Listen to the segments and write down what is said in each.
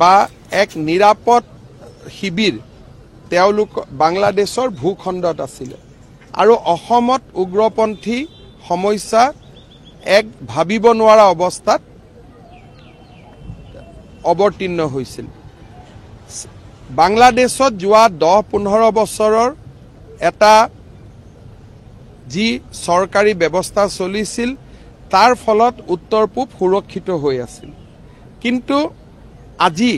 বা এক নিৰাপদ শিবিৰ তেওঁলোক বাংলাদেশৰ ভূখণ্ডত আছিল আৰু অসমত উগ্ৰপন্থী সমস্যা এক ভাবিব নোৱাৰা অৱস্থাত অৱতীৰ্ণ হৈছিল। বাংলাদেশত যোৱা 10-15 বছৰৰ এটা যি চৰকাৰী ব্যৱস্থা চলিছিল তাৰ ফলত উত্তৰ পূব সুৰক্ষিত হৈ আছিল। কিন্তু আজি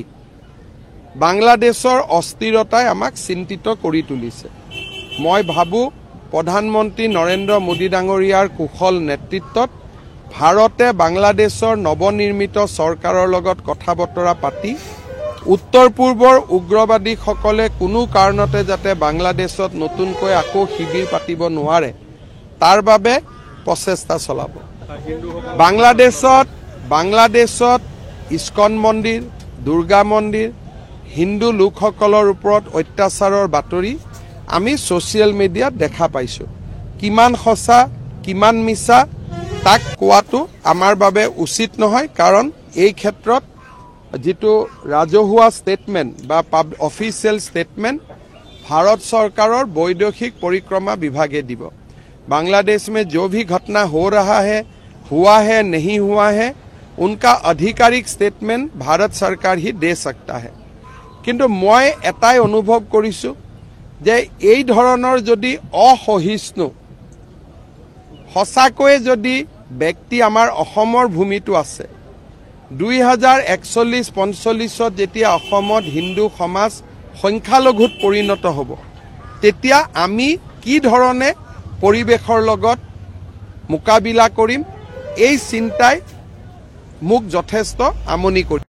বাংলাদেশৰ অস্থিৰতাই আমাক চিন্তিত কৰি তুলিছে। মই ভাবোঁ প্ৰধানমন্ত্ৰী নৰেন্দ্ৰ মোদী ডাঙৰীয়াৰ কুশল নেতৃত্বত ভাৰতে বাংলাদেশৰ নৱনিৰ্মিত চৰকাৰৰ লগত কথা বতৰা পাতি উত্তৰ পূৰ্বৰ উগ্ৰবাদীসকলে কোনো কাৰণতে যাতে বাংলাদেশত নতুনকৈ আকৌ শিবিৰ পাতিব নোৱাৰে তাৰ বাবে প্ৰচেষ্টা চলাব। বাংলাদেশত ইস্কন মন্দিৰ, দুৰ্গা মন্দিৰ, হিন্দু লোকসকলৰ ওপৰত অত্যাচাৰৰ বাতৰি আমি ছ'চিয়েল মিডিয়াত দেখা পাইছোঁ। কিমান সঁচা কিমান মিছা তাক কোৱাটো আমাৰ বাবে উচিত নহয়, কাৰণ এই ক্ষেত্ৰত যিটো ৰাজহুৱা ষ্টেটমেণ্ট বা অফিচিয়েল ষ্টেটমেণ্ট भारत सरकार वैदेशिक परिक्रमा विभागे দিব। बांग्लादेश में जो भी घटना हो रहा है, हुआ है, नहीं हुआ है, उनका आधिकारिक स्टेटमेंट भारत सरकार ही दे सकता है। किंतु मैं एटाई अनुभव करिछु जे এই ধৰণৰ যদি অসহিষ্ণু সঁচাকৈ যদি ব্যক্তি আমাৰ অসমৰ ভূমিটো আছে 2041-45 যেতিয়া অসমত হিন্দু সমাজ সংখ্যালঘুত পৰিণত হ'ব তেতিয়া আমি কি ধৰণে পৰিবেশৰ লগত মোকাবিলা কৰিম এই চিন্তাই মোক যথেষ্ট আমনি কৰি